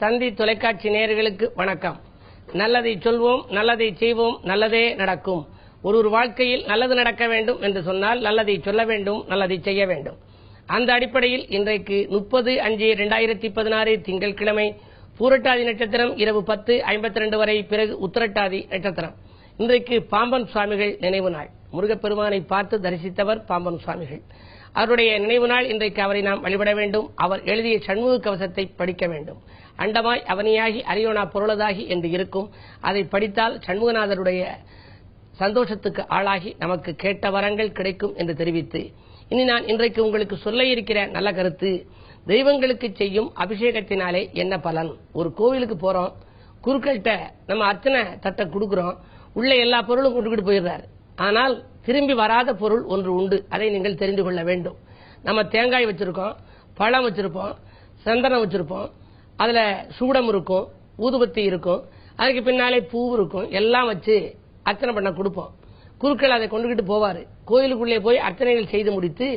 தந்தி தொலைக்காட்சி நேயர்களுக்கு வணக்கம். நல்லதை சொல்வோம், நல்லதை செய்வோம், நல்லதே நடக்கும். ஒரு வாழ்க்கையில் நல்லது நடக்க வேண்டும் என்று சொன்னால் நல்லதை சொல்ல வேண்டும், நல்லதை செய்ய வேண்டும். அந்த அடிப்படையில் இன்றைக்கு 30/5/2016 திங்கட்கிழமை பூரட்டாதி நட்சத்திரம் இரவு 10:52 வரை, பிறகு உத்திரட்டாதி நட்சத்திரம். இன்றைக்கு பாம்பன் சுவாமிகள் நினைவு நாள். முருகப்பெருமானை பார்த்து தரிசித்தவர் பாம்பன் சுவாமிகள். அவருடைய நினைவு நாள் இன்றைக்கு. அவரை நாம் வழிபட வேண்டும். அவர் எழுதிய சண்முக கவசத்தை படிக்க வேண்டும். அண்டமாய் அவனியாகி அரியோனா பொருளதாகி என்று இருக்கும். அதை படித்தால் சண்முகநாதருடைய சந்தோஷத்துக்கு ஆளாகி நமக்கு கேட்ட வரங்கள் கிடைக்கும் என்று தெரிவித்து, இனி நான் இன்றைக்கு உங்களுக்கு சொல்ல இருக்கிற நல்ல கருத்து, தெய்வங்களுக்கு செய்யும் அபிஷேகத்தினாலே என்ன பலன். ஒரு கோவிலுக்கு போறோம், குருக்கள்கிட்ட நம்ம அர்ச்சனை தட்டை கொடுக்கிறோம், உள்ள எல்லா பொருளும் கொண்டுகிட்டு போயிடுறாரு. ஆனால் திரும்பி வராத பொருள் ஒன்று உண்டு. அதை நீங்கள் தெரிந்து கொள்ள வேண்டும். நம்ம தேங்காய் வச்சிருக்கோம், பழம் வச்சிருப்போம், சந்தனம் வச்சிருப்போம், அதுல சூடம் இருக்கும், ஊதுபத்தி இருக்கும், அதுக்கு பின்னாலே பூ இருக்கும், எல்லாம் வச்சு அர்ச்சனை பண்ண கொடுப்போம். குருக்கள் அதை கொண்டுகிட்டு போவாரு. கோயிலுக்குள்ளே போய் அர்ச்சனைகள் செய்து முடித்து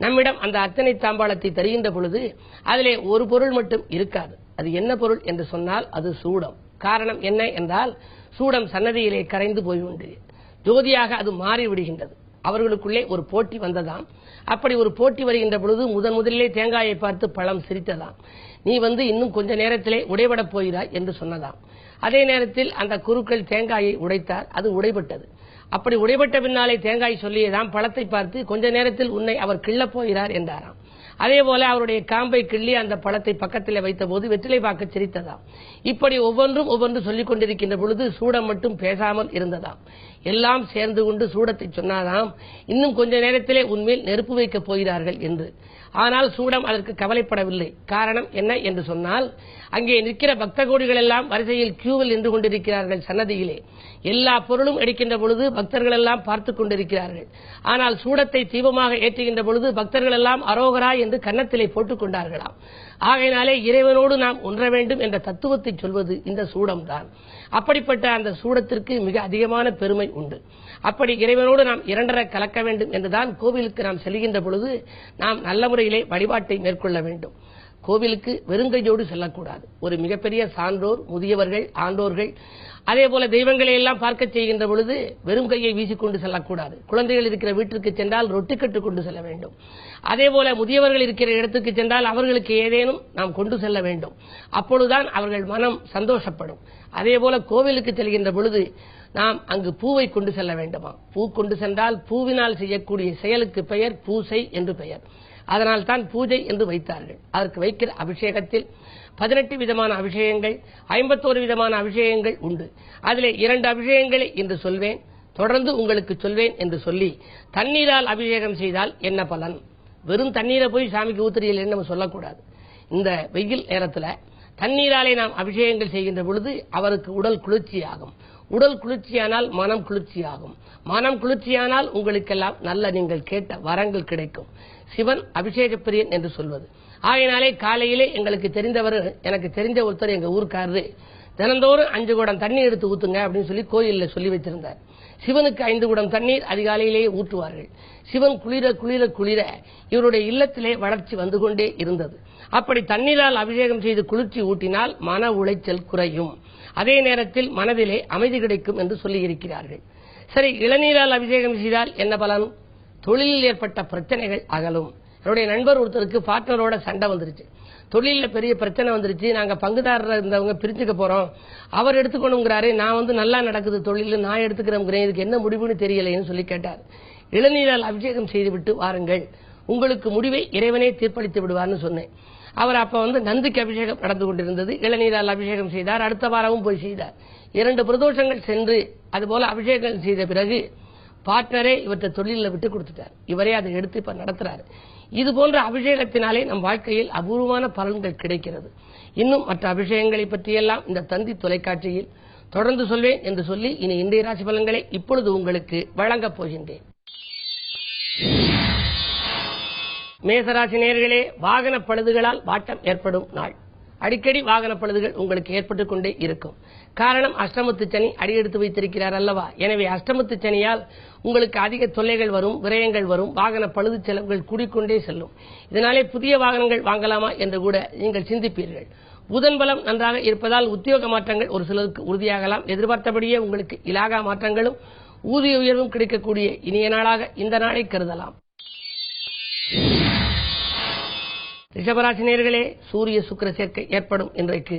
நம்மிடம் அந்த அர்ச்சனை தாம்பாளத்தை தருகின்ற பொழுது அதிலே ஒரு பொருள் மட்டும் இருக்காது. அது என்ன பொருள் என்று சொன்னால் அது சூடம். காரணம் என்ன என்றால், சூடம் சன்னதியிலே கரைந்து போய் உண்டு, ஜோதியாக அது மாறி விடுகின்றது. அவர்களுக்குள்ளே ஒரு போட்டி வந்ததாம். அப்படி ஒரு போட்டி வருகின்ற பொழுது முதலிலே தேங்காயை பார்த்து பழம் சிரித்ததாம். நீ இன்னும் கொஞ்ச நேரத்திலே உடைபட போகிறாய் என்று சொன்னதாம். அதே நேரத்தில் அந்த குருக்கள் தேங்காயை உடைத்தார். அது உடைபட்டது. அப்படி உடைபட்ட பின்னாலே தேங்காய் சொல்லியதாம், பழத்தை பார்த்து கொஞ்ச நேரத்தில் உன்னை அவர் கிள்ளப் போகிறார் என்றாராம். அதே போல அவருடைய காம்பை கிள்ளி அந்த பழத்தை பக்கத்தில் வைத்த போது வெற்றிலை பார்க்க சிரித்ததாம். இப்படி ஒவ்வொன்று சொல்லிக் கொண்டிருக்கின்ற பொழுது சூடம் மட்டும் பேசாமல் இருந்ததாம். எல்லாம் சேர்ந்து கொண்டு சூடத்தை சொன்னாதாம், இன்னும் கொஞ்ச நேரத்திலே உன்மேல் நெருப்பு வைக்கப் போகிறார்கள் என்று. ஆனால் சூடம் அதற்கு கவலைப்படவில்லை. காரணம் என்ன என்று சொன்னால், அங்கே நிற்கிற பக்த கோடிகள் எல்லாம் வரிசையில் கியூவில் நின்று கொண்டிருக்கிறார்கள். சன்னதியிலே எல்லா பொருளும் எடுக்கின்ற பொழுது பக்தர்கள் எல்லாம் பார்த்துக் கொண்டிருக்கிறார்கள். ஆனால் சூடத்தை தீபமாக ஏற்றுகின்ற பொழுது பக்தர்கள் எல்லாம் அரோகரா என்று கன்னத்திலே போட்டுக் கொண்டார்களாம். ஆகையினாலே இறைவனோடு நாம் ஒன்ற வேண்டும் என்ற தத்துவத்தை சொல்வது இந்த சூடம் தான். அப்படிப்பட்ட அந்த சூடத்திற்கு மிக அதிகமான பெருமை உண்டு. அப்படி இறைவனோடு நாம் இரண்டரை கலக்க வேண்டும் என்றுதான் கோவிலுக்கு நாம் செல்கின்ற பொழுது நாம் நல்ல முறையிலே வழிபாட்டை மேற்கொள்ள வேண்டும். கோவிலுக்கு வெறுங்கையோடு செல்லக்கூடாது. ஒரு மிகப்பெரிய சான்றோர், முதியவர்கள், ஆண்டோர்கள், அதே போல தெய்வங்களை எல்லாம் பார்க்க செய்கின்ற பொழுது வெறும் கையை வீசிக்கொண்டு செல்லக்கூடாது. குழந்தைகள் இருக்கிற வீட்டிற்கு சென்றால் ரொட்டி கட்டுக் கொண்டு செல்ல வேண்டும். அதே போல முதியவர்கள் இருக்கிற இடத்துக்கு சென்றால் அவர்களுக்கு ஏதேனும் நாம் கொண்டு செல்ல வேண்டும். அப்பொழுதுதான் அவர்கள் மனம் சந்தோஷப்படும். அதே போல கோவிலுக்கு செல்கின்ற பொழுது நாம் அங்கு பூவை கொண்டு செல்ல வேண்டுமா? பூ கொண்டு சென்றால் பூவினால் செய்யக்கூடிய செயலுக்கு பெயர் பூசை என்று பெயர். அதனால் தான் பூஜை என்று வைத்தார்கள். அதற்கு வைக்கிற அபிஷேகத்தில் 18 விதமான அபிஷேகங்கள், 51 விதமான அபிஷேகங்கள் உண்டு. அதிலே 2 அபிஷேகங்களை இன்று சொல்வேன், தொடர்ந்து உங்களுக்கு சொல்வேன் என்று சொல்லி, தண்ணீரால் அபிஷேகம் செய்தால் என்ன பலன்? வெறும் தண்ணீரை போய் சாமிக்கு ஊத்துறீர்கள் நம்ம சொல்லக்கூடாது. இந்த வெயில் நேரத்தில் தண்ணீராலே நாம் அபிஷேகங்கள் செய்கின்ற பொழுது அவருக்கு உடல் குளிர்ச்சியாகும். உடல் குளிர்ச்சியானால் மனம் குளிர்ச்சியாகும். மனம் குளிர்ச்சியானால் உங்களுக்கெல்லாம் நல்ல நீங்கள் கேட்ட வரங்கள் கிடைக்கும். சிவன் அபிஷேக பிரியன் என்று சொல்வது. ஆகையினாலே காலையிலே எங்களுக்கு தெரிந்தவர், எனக்கு தெரிஞ்ச ஒருத்தர் எங்க ஊருக்காரரு, தினந்தோறும் 5 குடம் தண்ணீர் எடுத்து ஊத்துங்க அப்படின்னு சொல்லி கோயிலில் சொல்லி வச்சிருந்தார். சிவனுக்கு 5 குடம் தண்ணீர் அதிகாலையிலேயே ஊற்றுவார்கள். சிவன் குளிர குளிர குளிர இவருடைய இல்லத்திலே வளர்ச்சி வந்து கொண்டே இருந்தது. அப்படி தண்ணீரால் அபிஷேகம் செய்து குளிர்ச்சி ஊட்டினால் மன உளைச்சல் குறையும். அதே நேரத்தில் மனதிலே அமைதி கிடைக்கும் என்று சொல்லி இருக்கிறார்கள். சரி, இளநீரால் அபிஷேகம் செய்தால் என்ன பலன்? தொழிலில் ஏற்பட்ட பிரச்சனைகள் அகலும். என்னுடைய நண்பர் ஒருத்தருக்கு பார்ட்னரோட சண்டை வந்துருச்சு. தொழிலில் பெரிய பிரச்சனை வந்துருச்சு. நாங்க பங்குதாரர் இருந்தவங்க பிரிச்சுக்க போறோம். அவர் எடுத்துக்கணுங்கிறாரு, நான் நல்லா நடக்குது தொழில், நான் எடுத்துக்கிறேன், இதுக்கு என்ன முடிவுன்னு தெரியலைன்னு சொல்லி கேட்டார். இளநீரால் அபிஷேகம் செய்துவிட்டு வாருங்கள், உங்களுக்கு முடிவை இறைவனே தீர்ப்பளித்து விடுவார்னு சொன்னேன். அவர் அப்ப நந்திக்கு அபிஷேகம் நடந்து கொண்டிருந்தது. இளநீரால் அபிஷேகம் செய்தார். அடுத்த வாரமும் போய் செய்தார். 2 பிரதோஷங்கள் சென்று அதுபோல அபிஷேகம் செய்த பிறகு பார்ட்னரே இவற்றை தொழிலில் விட்டு கொடுத்துட்டார். இவரே அதை எடுத்து இப்ப நடத்துறாரு. இது போன்ற அபிஷேகத்தினாலே நம் வாழ்க்கையில் அபூர்வமான பலன்கள் கிடைக்கிறது. இன்னும் மற்ற அபிஷேகங்களை பற்றியெல்லாம் இந்த தந்தி தொலைக்காட்சியில் தொடர்ந்து சொல்வேன் என்று சொல்லி இனி இன்றைய ராசி பலன்களை இப்பொழுது உங்களுக்கு வழங்கப் போகின்றேன். மேசராசி நேயர்களே, வாகன பழுதுகளால் வாட்டம் ஏற்படும் நாள். அடிக்கடி வாகன பழுதுகள் உங்களுக்கு ஏற்பட்டுக் கொண்டே இருக்கும். காரணம், அஷ்டமத்து சனி அடியெடுத்து வைத்திருக்கிறார் அல்லவா? எனவே அஷ்டமத்து சனியால் உங்களுக்கு அதிக தொல்லைகள் வரும், விரயங்கள் வரும், வாகன பழுது செலவுகள் கூடிக்கொண்டே செல்லும். இதனாலே புதிய வாகனங்கள் வாங்கலாமா என்று கூட நீங்கள் சிந்திப்பீர்கள். புதன் பலம் நன்றாக இருப்பதால் உத்தியோக மாற்றங்கள் ஒரு சிலருக்கு உறுதியாகலாம். எதிர்பார்த்தபடியே உங்களுக்கு இலாகா மாற்றங்களும் ஊதிய உயர்வும் கிடைக்கக்கூடிய இனிய நாளாக இந்த நாளை கருதலாம். ரிஷபராசி நேயர்களே, சூரிய சுக்கிர சேர்க்கை ஏற்படும் இன்றைக்கு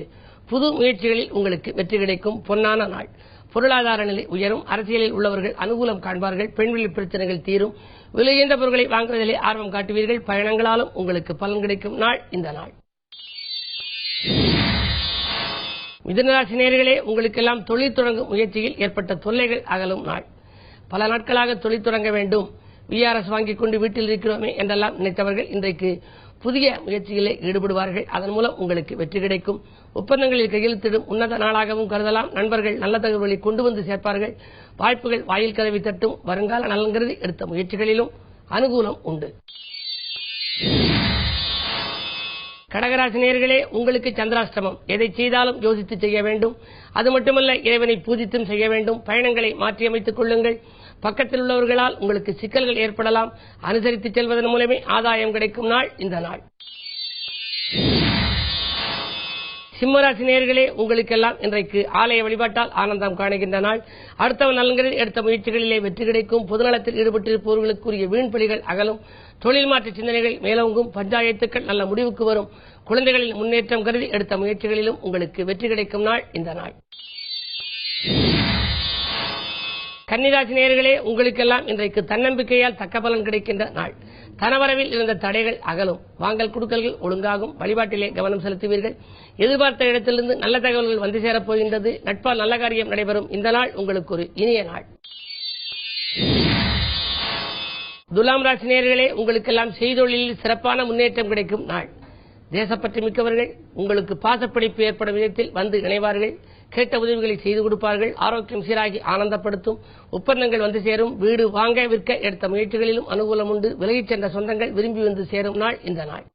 புது முயற்சிகளில் உங்களுக்கு வெற்றி கிடைக்கும் பொன்னான நாள். பொருளாதார நிலை உயரும். அரசியலில் உள்ளவர்கள் அனுகூலம் காண்பார்கள். பெண்வெளி பிரச்சனைகள் தீரும். விலையுயர்ந்த பொருட்களை வாங்குவதிலே ஆர்வம் காட்டுவீர்கள். பயணங்களாலும் உங்களுக்கு பலன் கிடைக்கும் நாள் இந்த நாள். மிதுனராசி நேயர்களே, உங்களுக்கெல்லாம் தொழில் தொடங்கும் முயற்சியில் ஏற்பட்ட தொல்லைகள் அகலும் நாள். பல நாட்களாக தொழில் தொடங்க வேண்டும், விஆர்எஸ் வாங்கிக் கொண்டு வீட்டில் இருக்கிறோமே என்றெல்லாம் நினைத்தவர்கள் இன்றைக்கு புதிய முயற்சிகளில் ஈடுபடுவார்கள். அதன் மூலம் உங்களுக்கு வெற்றி கிடைக்கும். ஒப்பந்தங்களில் கையெழுத்திடும் உன்னத நாளாகவும் கருதலாம். நண்பர்கள் நல்ல தகவல்களை கொண்டு வந்து சேர்ப்பார்கள். வாய்ப்புகள் வாயில் கதவை தட்டும். வருங்கால நலன் கருதி எடுத்த முயற்சிகளிலும் அனுகூலம் உண்டு. கடகராசி நேயர்களே, உங்களுக்கு சந்திராஷ்டமம். எதை செய்தாலும் யோசித்து செய்ய வேண்டும். அது மட்டுமல்ல, இறைவனை பூஜித்தும் செய்ய வேண்டும். பயணங்களை மாற்றியமைத்துக் கொள்ளுங்கள். பக்கத்தில் உள்ளவர்களால் உங்களுக்கு சிக்கல்கள் ஏற்படலாம். அனுசரித்து செல்வதன் மூலமே ஆதாயம் கிடைக்கும் நாள் இந்த நாள். சிம்மராசி நேயர்களே, உங்களுக்கெல்லாம் இன்றைக்கு ஆலய வழிபாட்டால் ஆனந்தம் காணுகின்ற நாள். அடுத்தவன் நலன்களில் எடுத்த முயற்சிகளிலே வெற்றி கிடைக்கும். பொதுநலத்தில் ஈடுபட்டிருப்பவர்களுக்குரிய வீண்பலிகள் அகலும். தொழில் மாற்ற சிந்தனைகள் மேலோங்கும். பஞ்சாயத்துக்கள் நல்ல முடிவுக்கு வரும். குழந்தைகளின் முன்னேற்றம் கருதி எடுத்த முயற்சிகளிலும் உங்களுக்கு வெற்றி கிடைக்கும் நாள் இந்த நாள். கன்னிராசி நேயர்களே, உங்களுக்கெல்லாம் இன்றைக்கு தன்னம்பிக்கையால் தக்க பலன் கிடைக்கின்ற நாள். தனவரவில் இருந்த தடைகள் அகலும். வாங்கல் குடுக்கல்கள் ஒழுங்காகும். வழிபாட்டிலே கவனம் செலுத்துவீர்கள். எதிர்பார்த்த இடத்திலிருந்து நல்ல தகவல்கள் வந்து சேரப் போகின்றது. நட்பால் நல்ல காரியம் நடைபெறும். இந்த நாள் உங்களுக்கு ஒரு இனிய நாள். துலாம் ராசி நேயர்களே, உங்களுக்கெல்லாம் செய்தொழிலில் சிறப்பான முன்னேற்றம் கிடைக்கும் நாள். தேசப்பற்று மிக்கவர்கள் உங்களுக்கு பாசப்பிடிப்பு ஏற்படும் விதத்தில் வந்து இணைவார்கள். கேட்ட உதவிகளை செய்து கொடுப்பார்கள். ஆரோக்கியம் சீராகி ஆனந்தப்படுத்தும். ஒப்பந்தங்கள் வந்து சேரும். வீடு வாங்க விற்க எடுத்த முயற்சிகளிலும் அனுகூலம் உண்டு. விலகிச் சென்ற சொந்தங்கள் விரும்பி வந்து சேரும் நாள் இந்த நாள்.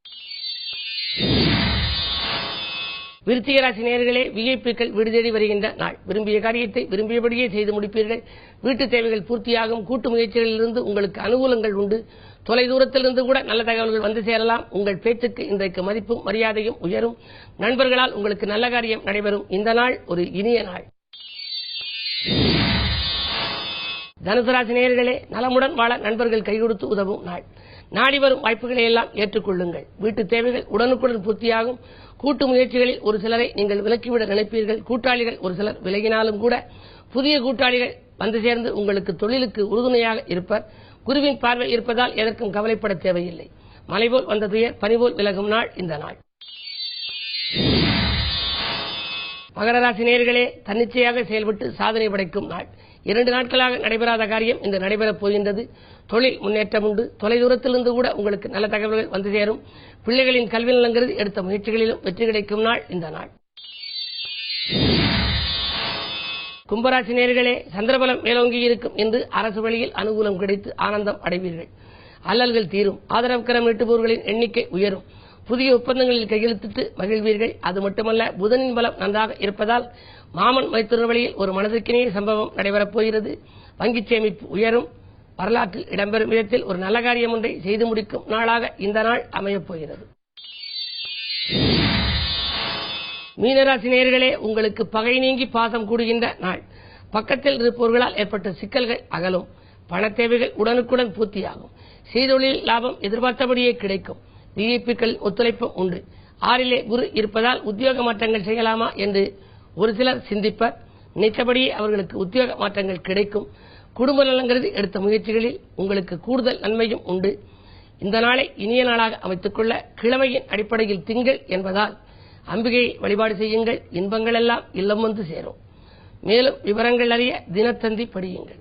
விருச்சிக ராசி நேயர்களே, விஐபிக்கள் வீடு தேடி வருகின்ற நாள். விரும்பிய காரியத்தை விரும்பியபடியே செய்து முடிப்பீர்கள். வீட்டு தேவைகள் பூர்த்தியாகும். கூட்டு முயற்சிகளிலிருந்து உங்களுக்கு அனுகூலங்கள் உண்டு. தொலை தூரத்திலிருந்து கூட நல்ல தகவல்கள் வந்து சேரலாம். உங்கள் பேச்சுக்கு இன்றைக்கு மதிப்பும் மரியாதையும் உயரும். நண்பர்களால் உங்களுக்கு நல்ல காரியம் நடைபெறும். இந்த நாள் ஒரு இனிய நாள். தனுசு ராசி நேயர்களே, நலமுடன் வாழ நண்பர்கள் கை கொடுத்து உதவும் நாள். நாடி வரும் வாய்ப்புகளை எல்லாம் ஏற்றுக்கொள்ளுங்கள். வீட்டு தேவைகள் உடனுக்குடன் பூர்த்தியாகும். கூட்டு முயற்சிகளில் ஒரு சிலரை நீங்கள் விலக்கிவிட நினைப்பீர்கள். கூட்டாளிகள் ஒரு சிலர் விலகினாலும் கூட புதிய கூட்டாளிகள் வந்து சேர்ந்து உங்களுக்கு தொழிலுக்கு உறுதுணையாக இருப்பர். குருவின் பார்வை இருப்பதால் எதற்கும் கவலைப்பட தேவையில்லை. மலைபோல் வந்த துயர் பனிபோல் விலகும் நாள் இந்த நாள். மகர ராசி நேயர்களே, தன்னிச்சையாக செயல்பட்டு சாதனை படைக்கும் நாள். 2 நாட்களாக நடைபெறாத காரியம் இன்று நடைபெறப் போகின்றது. தொழில் முன்னேற்றம் உண்டு. தொலைதூரத்திலிருந்து கூட உங்களுக்கு நல்ல தகவல்கள் வந்து சேரும். பிள்ளைகளின் கல்வி நலங்கிறது எடுத்த முயற்சிகளிலும் வெற்றி கிடைக்கும் நாள் இந்த நாள். கும்பராசி நேயர்களே, சந்திரபலம் மேலோங்கி இருக்கும் என்று அரசு வழியில் அனுகூலம் கிடைத்து ஆனந்தம் அடைவீர்கள். அல்லல்கள் தீரும். ஆதரவுக்கரம் நீட்டுபவர்களின் எண்ணிக்கை உயரும். புதிய ஒப்பந்தங்களில் கையெழுத்திட்டு மகிழ்வீர்கள். அது மட்டுமல்ல, புதனின் பலம் நன்றாக இருப்பதால் மாமன் மைத்துன வழியில் ஒரு மனதிற்கினிய சம்பவம் நடைபெறப் போகிறது. வங்கிச் சேமிப்பு உயரும். வரலாற்றில் இடம்பெறும் விதத்தில் ஒரு நல்ல காரியம் ஒன்றை செய்து முடிக்கும் நாளாக இந்த நாள் அமையப் போகிறது. மீனராசி நேயர்களே, உங்களுக்கு பகை நீங்கி பாசம் கூடுகின்ற நாள். பக்கத்தில் இருப்பவர்களால் ஏற்பட்ட சிக்கல்கள் அகலும். பண தேவைகள் உடனுக்குடன் பூர்த்தியாகும். செய்தொழில் லாபம் எதிர்பார்த்தபடியே கிடைக்கும். விஐபிக்கள் ஒத்துழைப்பும் உண்டு. 6லே குரு இருப்பதால் உத்தியோக மாற்றங்கள் செய்யலாமா என்று ஒரு சிலர் சிந்திப்பர். நினைத்தபடியே அவர்களுக்கு உத்தியோக மாற்றங்கள் கிடைக்கும். குடும்ப நலங்கிறது எடுத்த முயற்சிகளில் உங்களுக்கு கூடுதல் நன்மையும் உண்டு. இந்த நாளை இனிய நாளாக அமைத்துக் கொள்ள கிழமையின் அடிப்படையில் திங்கள் என்பதால் அம்பிகையை வழிபாடு செய்யுங்கள். இன்பங்கள் எல்லாம் இல்லம் வந்து சேரும். மேலும் விவரங்கள் அறிய தினத்தந்தி படியுங்கள்.